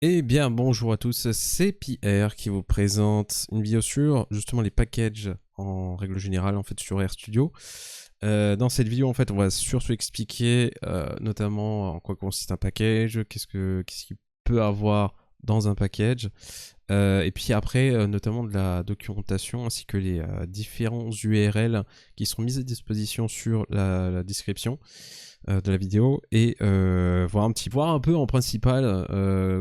Eh bien, bonjour à tous, c'est Pierre qui vous présente une vidéo sur justement les packages en règle générale en fait sur RStudio. Dans cette vidéo en fait on va surtout expliquer notamment en quoi consiste un package, qu'est-ce qu'il peut avoir dans un package, et puis après notamment de la documentation ainsi que les différents URL qui seront mis à disposition sur la description de la vidéo et voir un peu en principal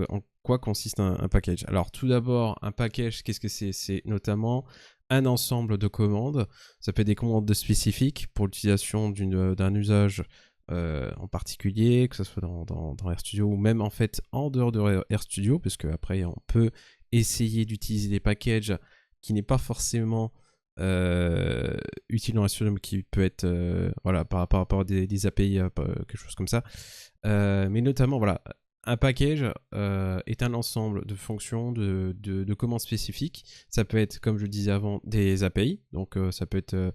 en quoi consiste un package. Alors tout d'abord, un package, qu'est-ce que c'est? C'est notamment un ensemble de commandes. Ça peut être des commandes spécifiques pour l'utilisation d'un usage en particulier, que ce soit dans RStudio ou même en fait en dehors de RStudio, parce qu'après on peut essayer d'utiliser des packages qui n'est pas forcément utile dans RStudio, mais qui peut être voilà, par rapport à des API, quelque chose comme ça. Mais notamment, voilà, un package est un ensemble de fonctions, de commandes spécifiques. Ça peut être, comme je le disais avant, des API. Donc, ça peut être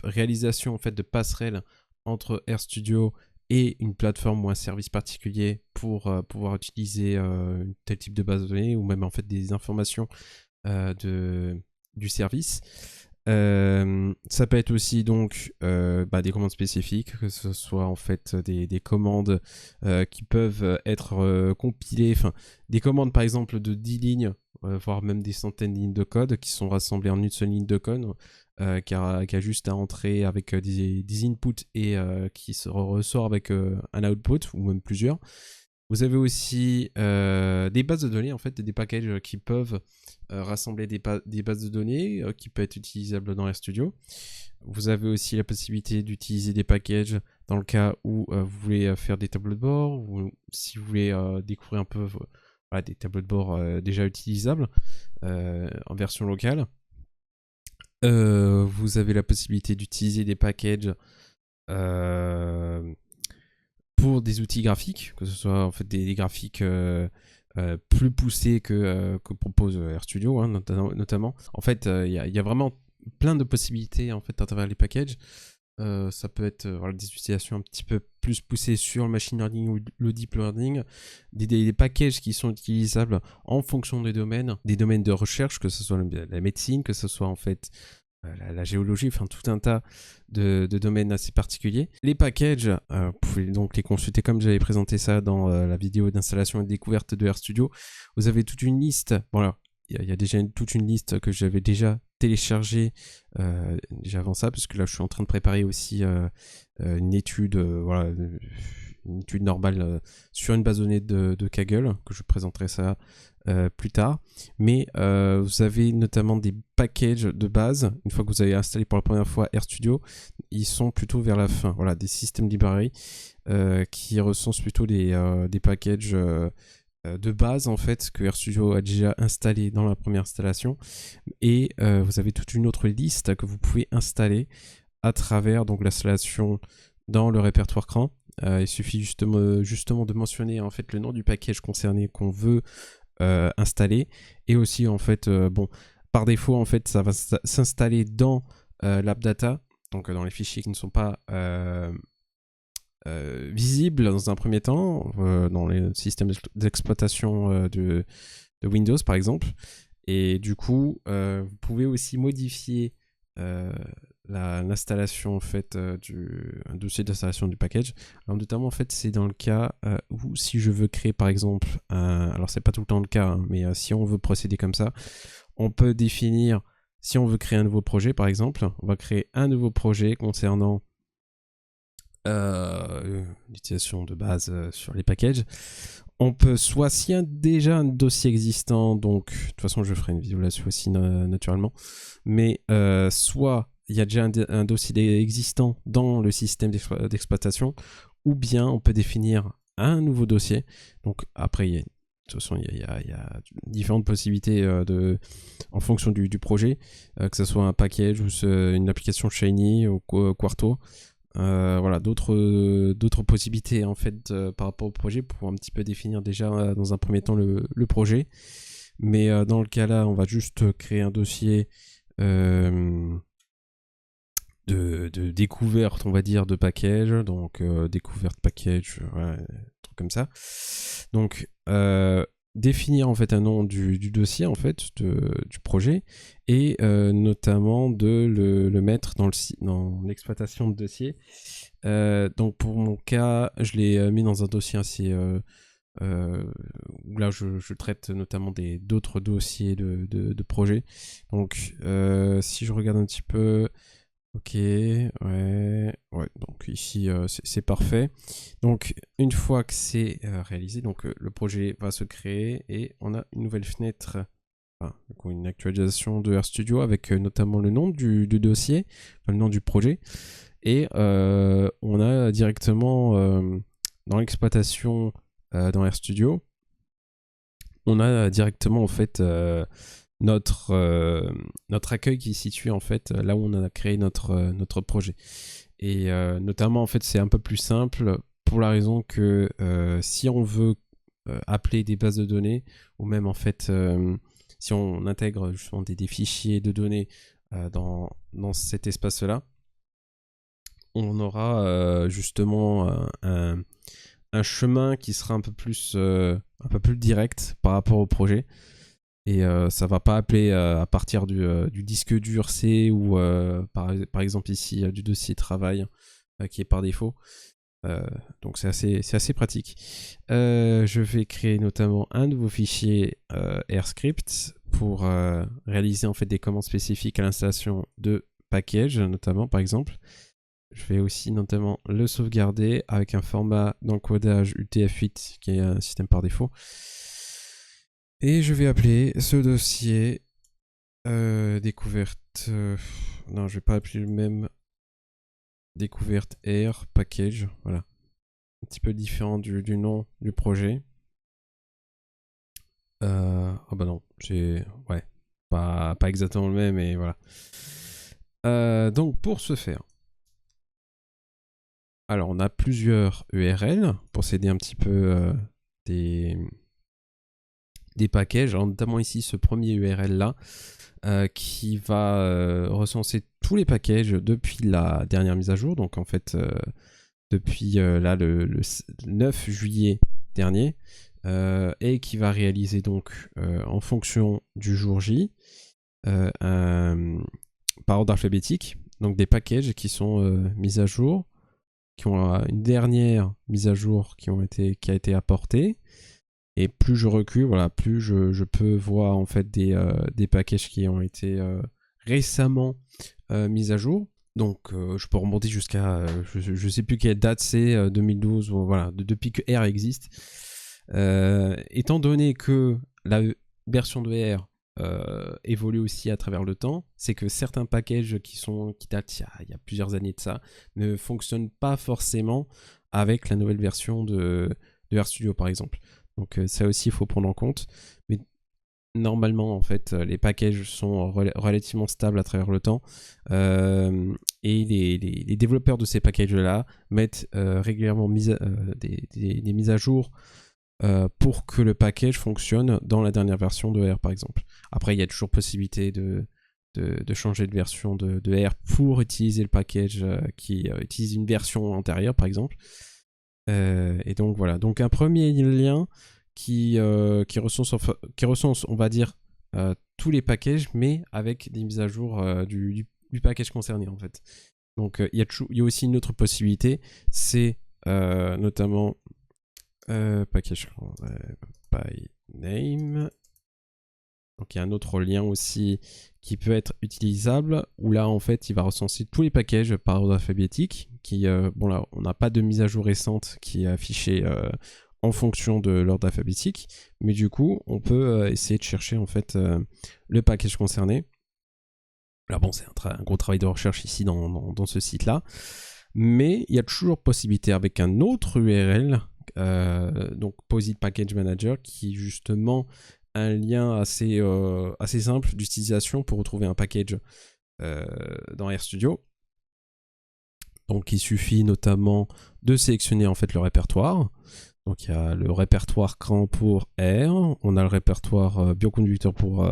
réalisation en fait, de passerelles entre RStudio et une plateforme ou un service particulier pour pouvoir utiliser tel type de base de données ou même en fait des informations du service. Ça peut être aussi donc des commandes spécifiques, que ce soit en fait des commandes qui peuvent être compilées, enfin des commandes par exemple de 10 lignes, voire même des centaines de lignes de code qui sont rassemblées en une seule ligne de code, qui a juste à entrer avec des inputs et qui ressort avec un output ou même plusieurs. Vous avez aussi des bases de données, en fait, des packages qui peuvent rassembler des bases de données qui peuvent être utilisables dans RStudio. Vous avez aussi la possibilité d'utiliser des packages dans le cas où vous voulez faire des tableaux de bord ou si vous voulez découvrir un peu voilà, des tableaux de bord déjà utilisables en version locale. Vous avez la possibilité d'utiliser des packages pour des outils graphiques, que ce soit en fait des graphiques plus poussés que propose RStudio, hein, notamment. En fait, il y a vraiment plein de possibilités en fait à travers les packages. Ça peut être voilà, des utilisations un petit peu plus poussées sur le machine learning ou le deep learning, des packages qui sont utilisables en fonction des domaines de recherche, que ce soit la médecine, que ce soit en fait la géologie, enfin tout un tas de domaines assez particuliers. Les packages, vous pouvez donc les consulter comme j'avais présenté ça dans la vidéo d'installation et de découverte de RStudio. Vous avez toute une liste, bon alors, il y a déjà toute une liste que j'avais déjà téléchargée déjà avant ça, parce que là je suis en train de préparer aussi une étude, voilà, une étude normale sur une base de données de Kaggle, que je présenterai ça plus tard. Mais vous avez notamment des packages de base. Une fois que vous avez installé pour la première fois RStudio, ils sont plutôt vers la fin. Voilà, des systèmes librairies qui recensent plutôt des packages de base en fait que RStudio a déjà installé dans la première installation. Et vous avez toute une autre liste que vous pouvez installer à travers donc l'installation dans le répertoire CRAN. Il suffit justement de mentionner en fait le nom du package concerné qu'on veut installer, et aussi en fait bon, par défaut en fait ça va s'installer dans l'AppData, donc dans les fichiers qui ne sont pas visibles dans un premier temps dans les systèmes d'exploitation de Windows par exemple. Et du coup vous pouvez aussi modifier l'installation en fait un dossier d'installation du package. Alors notamment en fait c'est dans le cas où si je veux créer par exemple alors c'est pas tout le temps le cas hein, mais si on veut procéder comme ça, on peut définir, si on veut créer un nouveau projet par exemple, on va créer un nouveau projet concernant l'utilisation de base sur les packages. On peut soit, s'il y a déjà un dossier existant, donc de toute façon je ferai une vidéo là-dessus aussi naturellement, mais soit il y a déjà un dossier existant dans le système d'exploitation, ou bien on peut définir un nouveau dossier. Donc après, de toute façon, il y a différentes possibilités en fonction du projet, que ce soit un package ou une application Shiny ou Quarto. Voilà, d'autres possibilités en fait par rapport au projet pour un petit peu définir déjà dans un premier temps le projet. Mais dans le cas là, on va juste créer un dossier de découverte, on va dire, de package. Donc, découverte package, ouais, truc comme ça. Donc, définir en fait un nom du dossier, en fait, du projet, et notamment de le mettre dans l'exploitation de dossier. Donc, pour mon cas, je l'ai mis dans un dossier assez... où là, je traite notamment d'autres dossiers de projets. Donc, si je regarde un petit peu... Ok, ouais, donc ici c'est parfait. Donc une fois que c'est réalisé, donc le projet va se créer et on a une nouvelle fenêtre, enfin, une actualisation de RStudio avec notamment le nom du dossier, enfin, le nom du projet, et on a directement dans l'exploitation dans RStudio, on a directement en fait notre accueil qui est situé en fait là où on a créé notre projet. Et notamment en fait c'est un peu plus simple pour la raison que si on veut appeler des bases de données, ou même en fait si on intègre justement des fichiers de données dans cet espace là, on aura justement un chemin qui sera un peu plus direct par rapport au projet. Et ça va pas appeler à partir du disque dur C ou par exemple ici du dossier travail qui est par défaut. Donc c'est assez pratique. Je vais créer notamment un nouveau fichier AirScript pour réaliser en fait des commandes spécifiques à l'installation de package notamment par exemple. Je vais aussi notamment le sauvegarder avec un format d'encodage UTF-8 qui est un système par défaut. Et je vais appeler ce dossier découverte... non, je vais pas appeler le même. Découverte Air Package. Voilà. Un petit peu différent du nom du projet. Ah bah non, ouais, pas exactement le même, mais voilà. Donc pour ce faire, alors on a plusieurs URL pour s'aider un petit peu des packages, alors notamment ici ce premier URL là qui va recenser tous les packages depuis la dernière mise à jour, donc en fait depuis là le 9 juillet dernier, et qui va réaliser donc en fonction du jour J par ordre alphabétique, donc des packages qui sont mis à jour, qui ont une dernière mise à jour qui a été apportée. Et plus je recule, voilà, plus je peux voir en fait des packages qui ont été récemment mis à jour. Donc je peux remonter jusqu'à, je sais plus quelle date c'est, 2012, ou, voilà, depuis que R existe. Étant donné que la version de R évolue aussi à travers le temps, c'est que certains packages qui datent il y a plusieurs années de ça ne fonctionnent pas forcément avec la nouvelle version de RStudio par exemple. Donc ça aussi, il faut prendre en compte. Mais normalement, en fait, les packages sont relativement stables à travers le temps. Et les développeurs de ces packages-là mettent régulièrement des mises à jour pour que le package fonctionne dans la dernière version de R, par exemple. Après, il y a toujours possibilité de changer de version de R pour utiliser le package qui utilise une version antérieure, par exemple. Et donc voilà, donc un premier lien qui recense, on va dire, tous les packages, mais avec des mises à jour du package concerné en fait. Donc il y a aussi une autre possibilité, c'est notamment package by name. Donc il y a un autre lien aussi qui peut être utilisable, où là en fait il va recenser tous les packages par ordre alphabétique, bon là on n'a pas de mise à jour récente qui est affichée en fonction de l'ordre alphabétique, mais du coup on peut essayer de chercher en fait le package concerné. Là bon c'est un gros travail de recherche ici dans ce site là, mais il y a toujours possibilité avec un autre URL, donc Posit Package Manager, qui justement un lien assez simple d'utilisation pour retrouver un package dans RStudio. Donc il suffit notamment de sélectionner en fait le répertoire. Donc il y a le répertoire CRAN pour R, on a le répertoire bioconducteur pour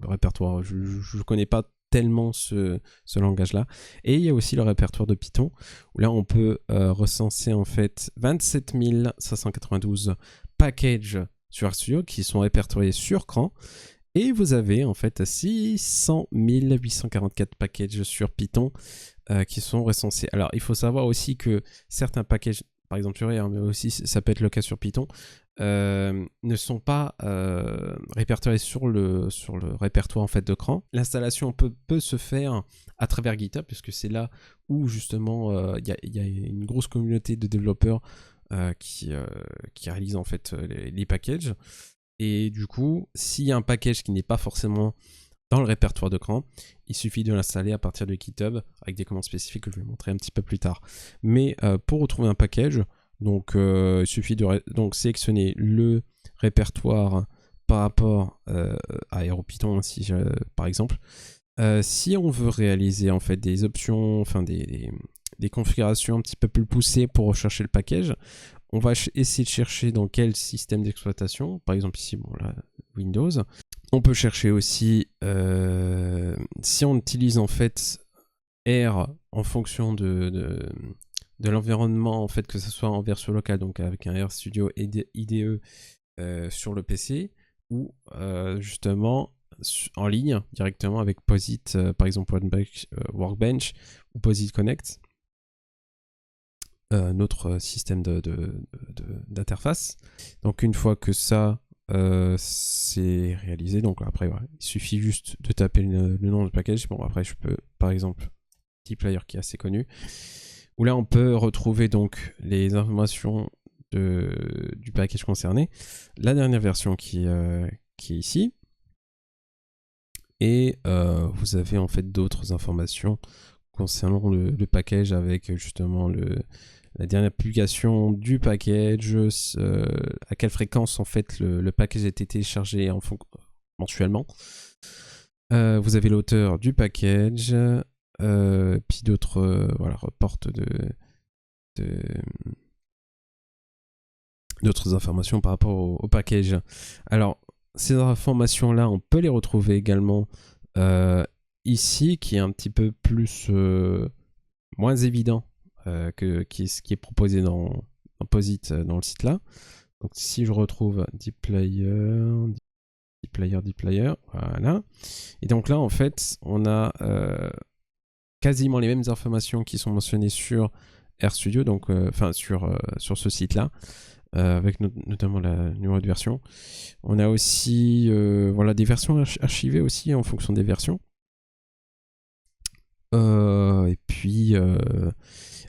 répertoire, je ne connais pas tellement ce langage-là. Et il y a aussi le répertoire de Python, où là, on peut recenser en fait 27 592 packages sur RStudio qui sont répertoriés sur CRAN. Et vous avez en fait 600 844 packages sur Python qui sont recensés. Alors, il faut savoir aussi que certains packages, par exemple sur R, mais aussi ça peut être le cas sur Python, ne sont pas répertoriés sur le répertoire en fait de CRAN. L'installation peut se faire à travers GitHub, puisque c'est là où justement il y a une grosse communauté de développeurs qui réalisent en fait les packages. Et du coup, s'il y a un package qui n'est pas forcément dans le répertoire de CRAN, il suffit de l'installer à partir de GitHub avec des commandes spécifiques que je vais montrer un petit peu plus tard. Mais pour retrouver un package, donc il suffit de sélectionner le répertoire par rapport à AeroPython, par exemple. Si on veut réaliser en fait des options, enfin des configurations un petit peu plus poussées pour rechercher le package, on va essayer de chercher dans quel système d'exploitation, par exemple ici, bon là, Windows. On peut chercher aussi, si on utilise en fait R en fonction de l'environnement, en fait, que ce soit en version locale, donc avec un RStudio IDE sur le PC, ou justement en ligne, directement avec POSIT, par exemple Workbench ou POSIT Connect. Notre système d'interface. Donc une fois que ça c'est réalisé, donc après voilà, il suffit juste de taper le nom du package. Bon, après je peux par exemple dplyr qui est assez connu, où là on peut retrouver donc les informations du package concerné, la dernière version qui est ici, et vous avez en fait d'autres informations concernant le package avec justement la dernière publication du package, à quelle fréquence en fait le package a été téléchargé mensuellement. Vous avez l'auteur du package, puis d'autres reports d'autres informations par rapport au package. Alors, ces informations-là, on peut les retrouver également ici, qui est un petit peu plus moins évident que ce qui est proposé dans POSIT dans le site là. Donc si je retrouve dplyr, voilà. Et donc là en fait on a quasiment les mêmes informations qui sont mentionnées sur RStudio, donc sur ce site là, avec notamment le numéro de version. On a aussi des versions archivées aussi en fonction des versions. Et puis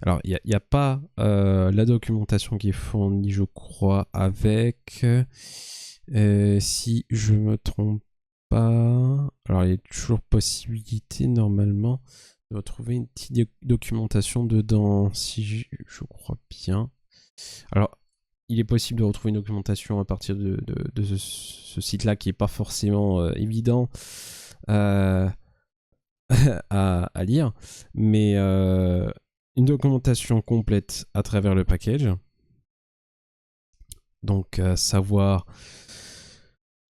alors il n'y a pas la documentation qui est fournie, je crois, avec si je me trompe pas, alors il y a toujours possibilité normalement de retrouver une petite documentation dedans, si je crois bien. Alors il est possible de retrouver une documentation à partir de ce site là qui est pas forcément évident à lire, mais une documentation complète à travers le package. Donc savoir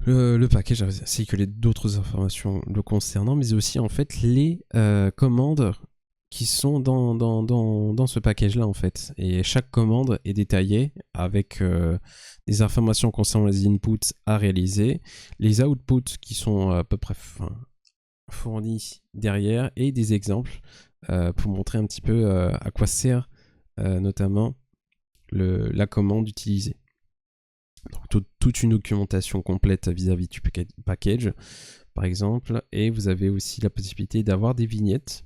le package ainsi que d'autres informations le concernant, mais aussi en fait les commandes qui sont dans ce package là en fait. Et chaque commande est détaillée avec des informations concernant les inputs à réaliser, les outputs qui sont à peu près fournis derrière, et des exemples pour montrer un petit peu à quoi sert notamment la commande utilisée. Donc toute une documentation complète vis-à-vis du package par exemple, et vous avez aussi la possibilité d'avoir des vignettes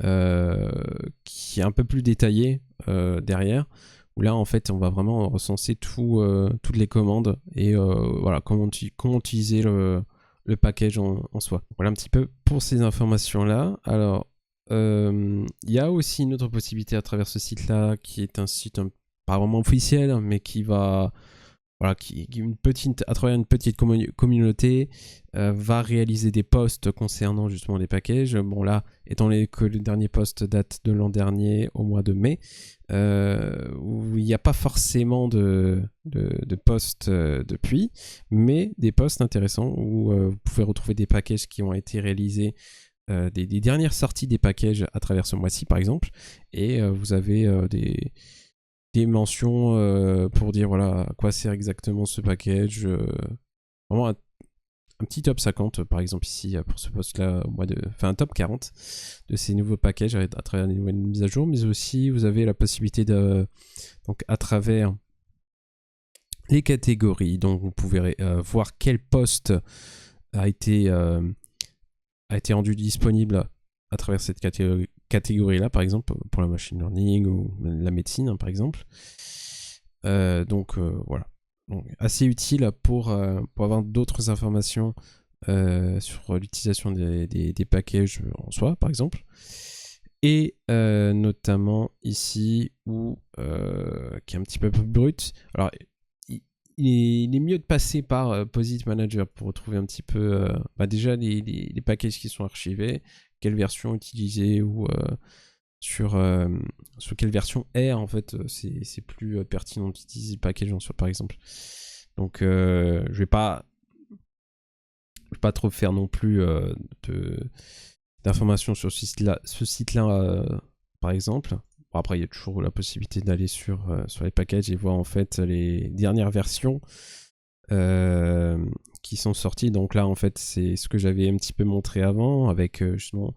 qui est un peu plus détaillée derrière, où là en fait on va vraiment recenser toutes les commandes et comment utiliser le package en soi. Voilà un petit peu pour ces informations là. Alors il y a aussi une autre possibilité à travers ce site là, qui est un site pas vraiment officiel, mais qui va qui à travers une petite communauté va réaliser des posts concernant justement les packages. Bon là, étant donné que le dernier post date de l'an dernier au mois de mai, où il n'y a pas forcément de posts depuis, mais des posts intéressants où vous pouvez retrouver des packages qui ont été réalisés des dernières sorties des packages à travers ce mois-ci, par exemple. Et vous avez des mentions pour dire voilà à quoi sert exactement ce package. Vraiment un petit top 50 par exemple ici pour ce post-là, enfin un top 40 de ces nouveaux packages à travers les nouvelles mises à jour, mais aussi vous avez la possibilité de, donc à travers les catégories, donc vous pouvez voir quel post a été rendu disponible à travers cette catégorie-là, par exemple, pour la machine learning ou la médecine, hein, par exemple. Donc voilà. Donc, assez utile pour avoir d'autres informations sur l'utilisation des packages en soi, par exemple. Et notamment ici, qui est un petit peu plus brut. Alors, il est mieux de passer par Posit Manager pour retrouver un petit peu déjà les packages qui sont archivés, quelle version utiliser ou sur quelle version R en fait c'est plus pertinent d'utiliser le package en soi par exemple. Donc je vais pas trop faire non plus d'informations sur ce site-là par exemple. Bon, après il y a toujours la possibilité d'aller sur les packages et voir en fait les dernières versions qui sont sorties. Donc là en fait c'est ce que j'avais un petit peu montré avant avec justement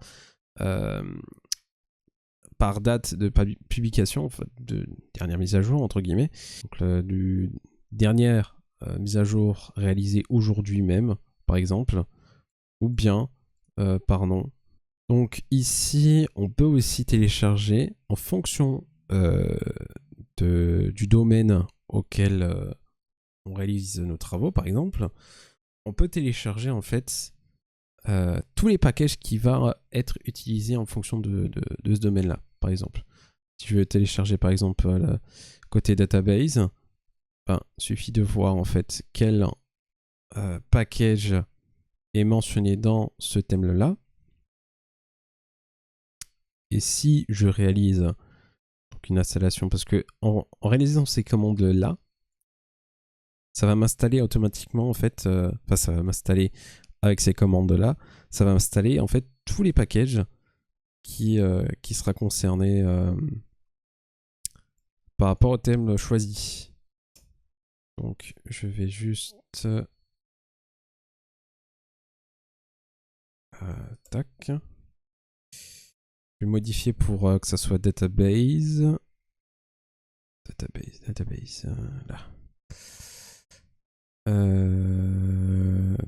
par date de publication, en fait, de dernière mise à jour entre guillemets. Donc du dernière mise à jour réalisée aujourd'hui même par exemple, ou bien par nom. Donc ici, on peut aussi télécharger en fonction du domaine auquel on réalise nos travaux, par exemple. On peut télécharger en fait tous les packages qui vont être utilisés en fonction de ce domaine-là, par exemple. Si je veux télécharger par exemple côté database, il suffit de voir en fait quel package est mentionné dans ce thème-là. Et si je réalise donc une installation, parce que en réalisant ces commandes-là, ça va m'installer automatiquement en fait, ça va m'installer avec ces commandes-là, ça va m'installer en fait tous les packages qui sera concerné par rapport au thème choisi. Donc je vais juste tac. Je vais modifier pour que ça soit database. Là.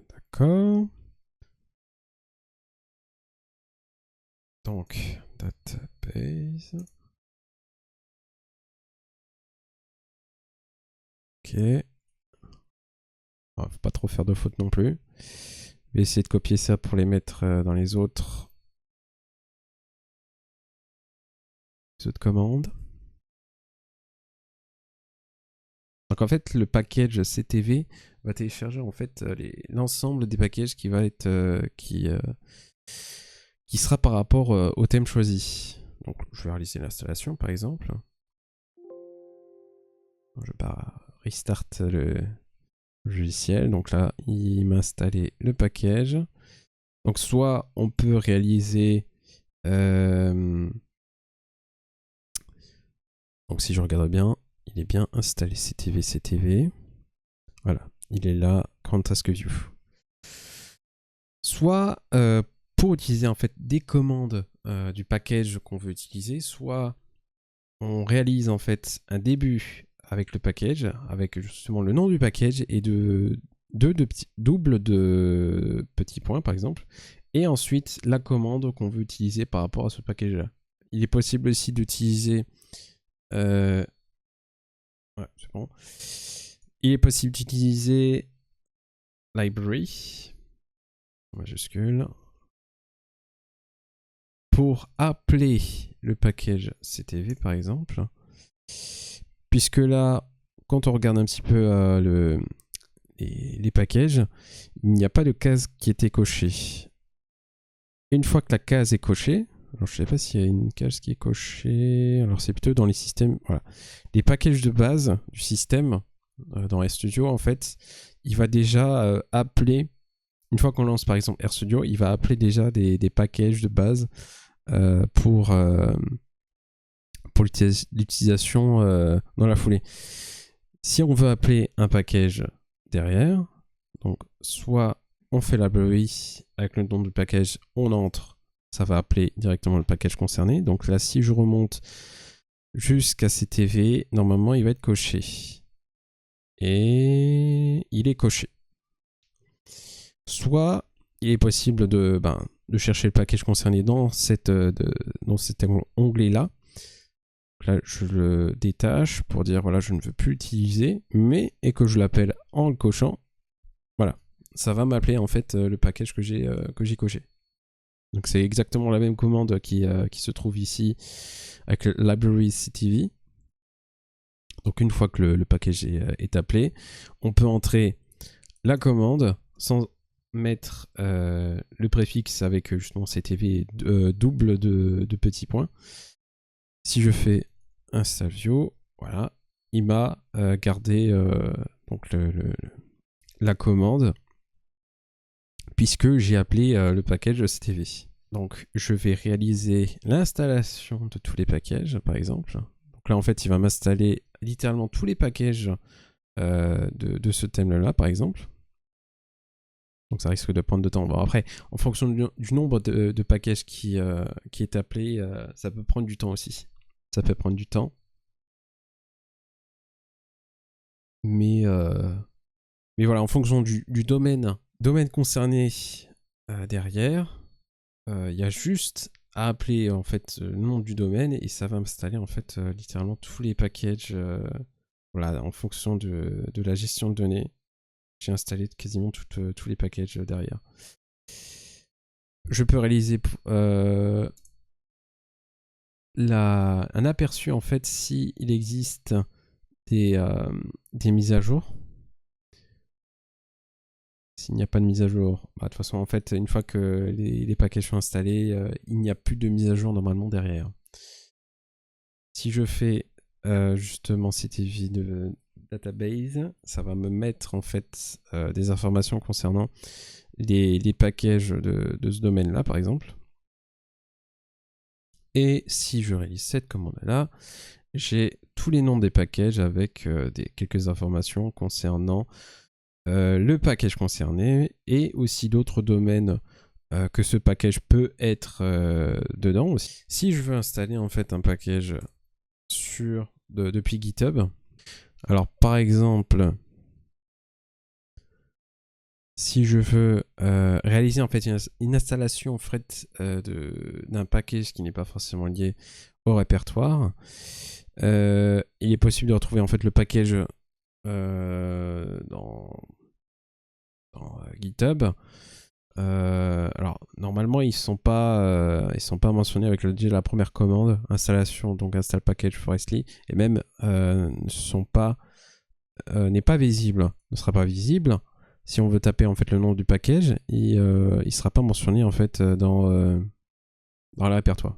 D'accord. Donc, database. Ok. Faut pas trop faire de fautes non plus. Je vais essayer de copier ça pour les mettre dans les autres commandes. Donc en fait, le package CTV va télécharger en fait l'ensemble des packages qui va être qui sera par rapport au thème choisi. Donc je vais réaliser l'installation par exemple. Je vais pas restart le logiciel. Donc là, il m'a installé le package. Donc soit on peut réaliser donc si je regarde bien, il est bien installé CTV. Voilà, il est là, Grand Task View. Soit pour utiliser en fait des commandes du package qu'on veut utiliser, soit on réalise en fait un début avec le package, avec justement le nom du package et double de petits points par exemple, et ensuite la commande qu'on veut utiliser par rapport à ce package-là. Il est possible aussi d'utiliser ouais, c'est bon. Il est possible d'utiliser library majuscule pour appeler le package CTV par exemple, puisque là quand on regarde un petit peu les packages, il n'y a pas de case qui était cochée. Une fois que la case est cochée, alors je ne sais pas s'il y a une case qui est cochée, alors c'est plutôt dans les systèmes, voilà. Les packages de base du système dans RStudio en fait, il va déjà appeler une fois qu'on lance par exemple RStudio, il va appeler déjà des packages de base pour l'utilisation dans la foulée. Si on veut appeler un package derrière, donc soit on fait la library avec le nom du package, on entre, ça va appeler directement le package concerné. Donc là, si je remonte jusqu'à CTV, normalement il va être coché. Et il est coché. Soit il est possible de chercher le package concerné dans cet onglet-là. Là, je le détache pour dire voilà, je ne veux plus l'utiliser, et que je l'appelle en le cochant. Voilà, ça va m'appeler en fait le package que j'ai coché. Donc c'est exactement la même commande qui se trouve ici avec le library CTV. Donc une fois que le package est appelé, on peut entrer la commande sans mettre le préfixe avec justement CTV double de petits points. Si je fais install view, voilà, il m'a gardé donc la commande puisque j'ai appelé le package CTV. Donc je vais réaliser l'installation de tous les packages par exemple. Donc là en fait il va m'installer littéralement tous les packages de ce thème-là par exemple. Donc ça risque de prendre de temps. Bon, après, en fonction du nombre de packages qui est appelé, ça peut prendre du temps aussi. Ça peut prendre du temps. Mais voilà, en fonction du domaine concerné derrière, il y a juste à appeler en fait le nom du domaine et ça va m'installer en fait littéralement tous les packages voilà, en fonction de la gestion de données. J'ai installé quasiment tous les packages derrière. Je peux réaliser un aperçu en fait s'il existe des mises à jour. S'il n'y a pas de mise à jour, de toute façon en fait une fois que les packages sont installés, il n'y a plus de mise à jour normalement derrière. Si je fais justement CTV de database, ça va me mettre en fait des informations concernant les packages de ce domaine-là, par exemple. Et si je réalise cette commande-là, j'ai tous les noms des packages avec quelques informations concernant le package concerné et aussi d'autres domaines que ce package peut être dedans aussi. Si je veux installer en fait un package depuis GitHub, alors par exemple, si je veux réaliser en fait une installation en fait, d'un package qui n'est pas forcément lié au répertoire, il est possible de retrouver en fait le package dans GitHub. Alors normalement ils sont pas mentionnés avec déjà la première commande installation, donc install package Forestly, et même n'est pas visible, ne sera pas visible. Si on veut taper en fait le nom du package, il sera pas mentionné en fait dans le répertoire.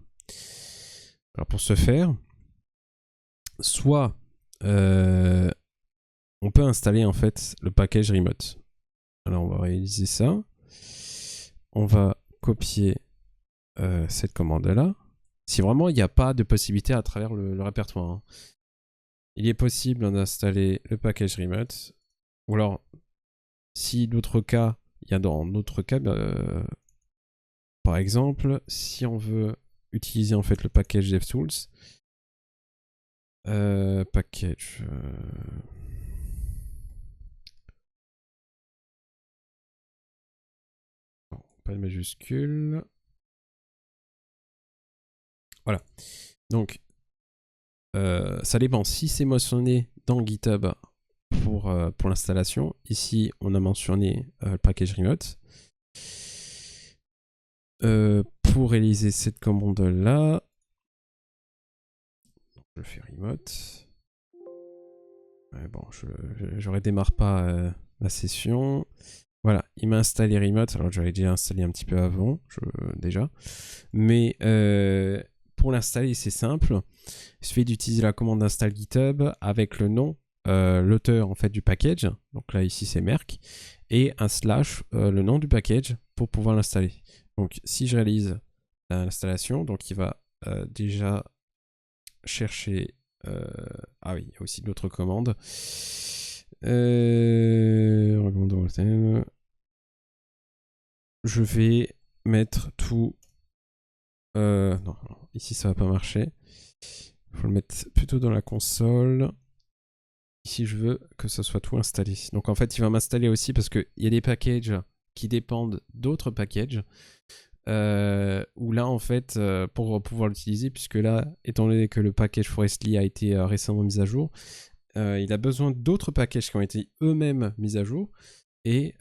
Alors pour ce faire, soit on peut installer en fait le package remote. Alors on va réaliser ça. On va copier cette commande-là. Si vraiment il n'y a pas de possibilité à travers le répertoire, hein. Il est possible d'installer le package remote. Ou alors, si d'autres cas, il y a dans d'autres cas, par exemple, si on veut utiliser en fait le package DevTools, package... Non, pas de majuscule. Voilà. Donc, ça dépend. Si c'est mentionné dans GitHub pour l'installation, ici on a mentionné le package remote. Pour réaliser cette commande là, je fais remote. Ouais, bon, je redémarre pas la session. Voilà, il m'a installé remote. Alors j'avais déjà installé un petit peu avant, déjà. Mais pour l'installer, c'est simple. Il suffit d'utiliser la commande install GitHub avec le nom l'auteur en fait du package, donc là ici c'est Merck, et un slash, le nom du package pour pouvoir l'installer. Donc si je réalise l'installation, donc il va déjà chercher... ah oui, il y a aussi d'autres commandes. Je vais mettre tout... non, ici ça va pas marcher. Il faut le mettre plutôt dans la console. Ici je veux que ça soit tout installé. Donc en fait il va m'installer aussi parce qu'il y a des packages qui dépendent d'autres packages. Où là en fait pour pouvoir l'utiliser, puisque là étant donné que le package Forestly a été récemment mis à jour, il a besoin d'autres packages qui ont été eux-mêmes mis à jour, et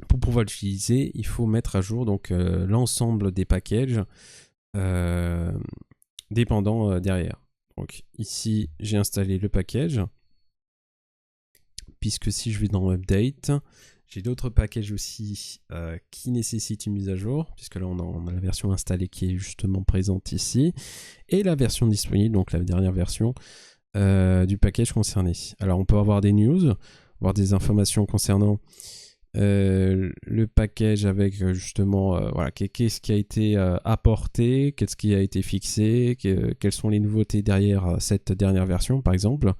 pour pouvoir l'utiliser il faut mettre à jour donc l'ensemble des packages dépendants derrière. Donc ici j'ai installé le package, puisque si je vais dans Update, j'ai d'autres packages aussi qui nécessitent une mise à jour, puisque là on a la version installée qui est justement présente ici, et la version disponible, donc la dernière version du package concerné. Alors on peut avoir des news, avoir des informations concernant le package avec justement voilà, qu'est-ce qui a été apporté, qu'est-ce qui a été fixé, quelles sont les nouveautés derrière cette dernière version par exemple.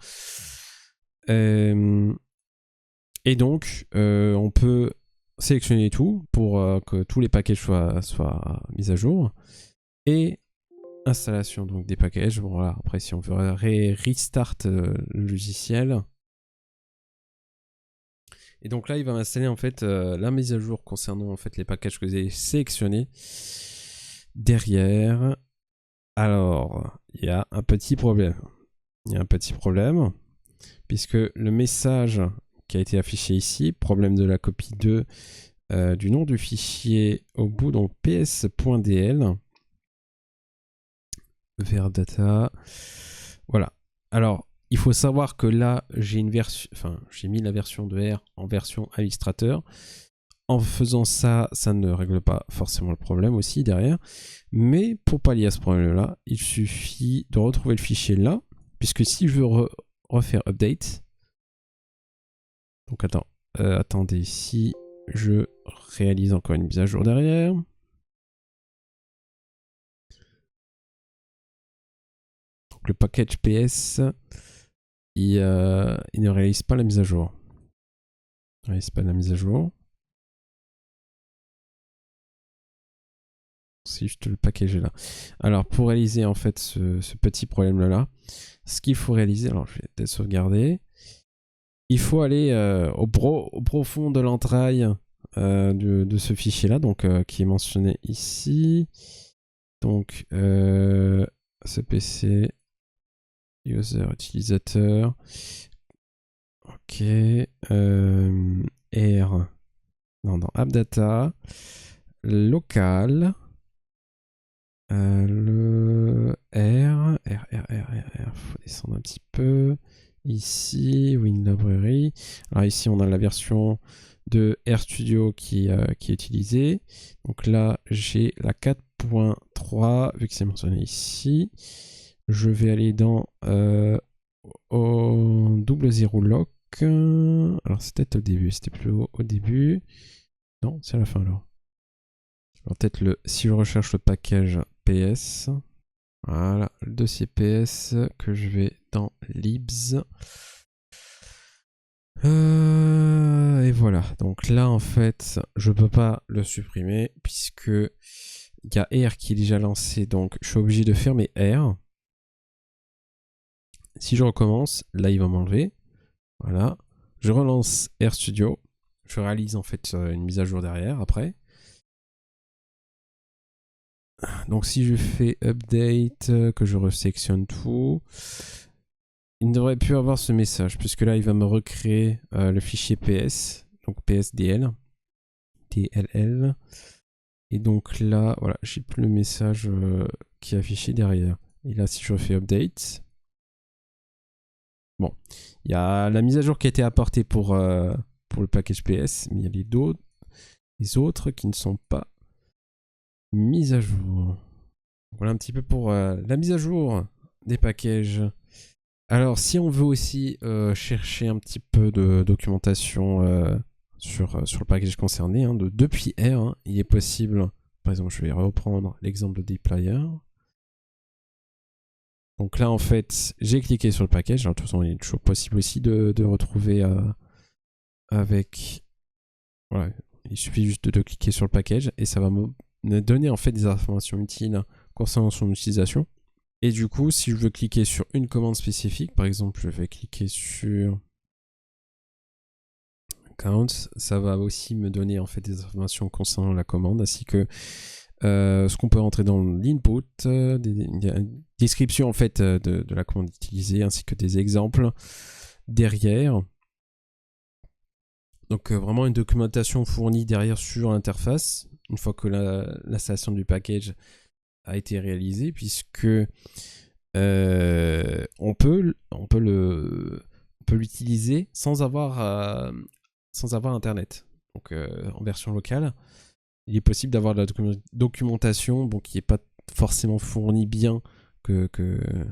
Et donc, on peut sélectionner tout pour que tous les packages soient mis à jour. Et installation donc des packages. Bon, voilà. Après, si on veut restart le logiciel. Et donc là, il va m'installer en fait la mise à jour concernant en fait les packages que j'ai sélectionnés. Derrière, alors, il y a un petit problème. Puisque le message qui a été affiché ici, problème de la copie 2 du nom du fichier au bout, donc ps.dl vers data. Voilà. Alors, il faut savoir que là, j'ai mis la version de R en version Illustrator. En faisant ça, ça ne règle pas forcément le problème aussi derrière. Mais pour pallier à ce problème-là, il suffit de retrouver le fichier là, puisque si je veux refaire update, donc attendez, si je réalise encore une mise à jour derrière. Donc le package PS, il ne réalise pas la mise à jour. Il ne réalise pas la mise à jour. C'est juste le package est là. Alors pour réaliser en fait ce petit problème là, ce qu'il faut réaliser, alors je vais peut-être sauvegarder. Il faut aller au profond de l'entraille de ce fichier là, donc qui est mentionné ici. Donc ce PC user utilisateur, ok, R, non, dans AppData, local, le R, faut descendre un petit peu, ici, WinLibrary. Alors ici on a la version de RStudio qui est utilisée, donc là j'ai la 4.3 vu que c'est mentionné ici. Je vais aller dans au 00 lock. Alors c'est peut-être au début, c'était plus au début. Non, c'est à la fin alors. Alors peut-être si je recherche le package PS, voilà, le dossier PS que je vais dans libs. Et voilà, donc là en fait, je peux pas le supprimer puisque il y a R qui est déjà lancé, donc je suis obligé de fermer R. Si je recommence, là il va m'enlever. Voilà. Je relance RStudio. Je réalise en fait une mise à jour derrière après. Donc si je fais update, que je resélectionne tout, il ne devrait plus avoir ce message, puisque là il va me recréer le fichier PS, donc PSDL, DLL. Et donc là, voilà, j'ai plus le message qui est affiché derrière. Et là, si je refais update, bon, il y a la mise à jour qui a été apportée pour le package PS, mais il y a les autres qui ne sont pas mises à jour. Voilà un petit peu pour la mise à jour des packages Alors, si on veut aussi chercher un petit peu de documentation sur le package concerné, hein, depuis R, hein, il est possible, par exemple, je vais reprendre l'exemple de dplyr. Donc là, en fait, j'ai cliqué sur le package. Alors, de toute façon, il est toujours possible aussi de retrouver avec... Voilà, il suffit juste de cliquer sur le package et ça va me donner en fait des informations utiles concernant son utilisation. Et du coup, si je veux cliquer sur une commande spécifique, par exemple, je vais cliquer sur Count, ça va aussi me donner en fait des informations concernant la commande, ainsi que ce qu'on peut rentrer dans l'input, une description en fait de la commande utilisée, ainsi que des exemples derrière. Donc vraiment une documentation fournie derrière sur l'interface, une fois que l'installation du package a été réalisée, puisque on peut l'utiliser sans avoir internet. Donc en version locale, il est possible d'avoir de la documentation bon, qui n'est pas forcément fournie bien que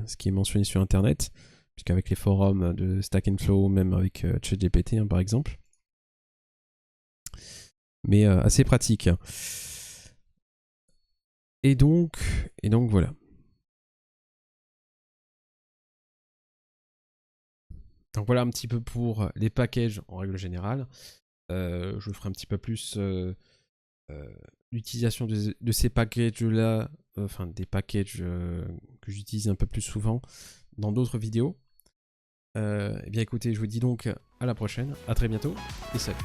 ce qui est mentionné sur internet, puisqu'avec les forums de Stack and Flow, même avec ChatGPT hein, par exemple. Mais assez pratique. Et donc voilà. Donc voilà un petit peu pour les packages en règle générale. Je ferai un petit peu plus l'utilisation de ces packages-là, enfin des packages que j'utilise un peu plus souvent dans d'autres vidéos. Eh bien écoutez, je vous dis donc à la prochaine, à très bientôt et salut.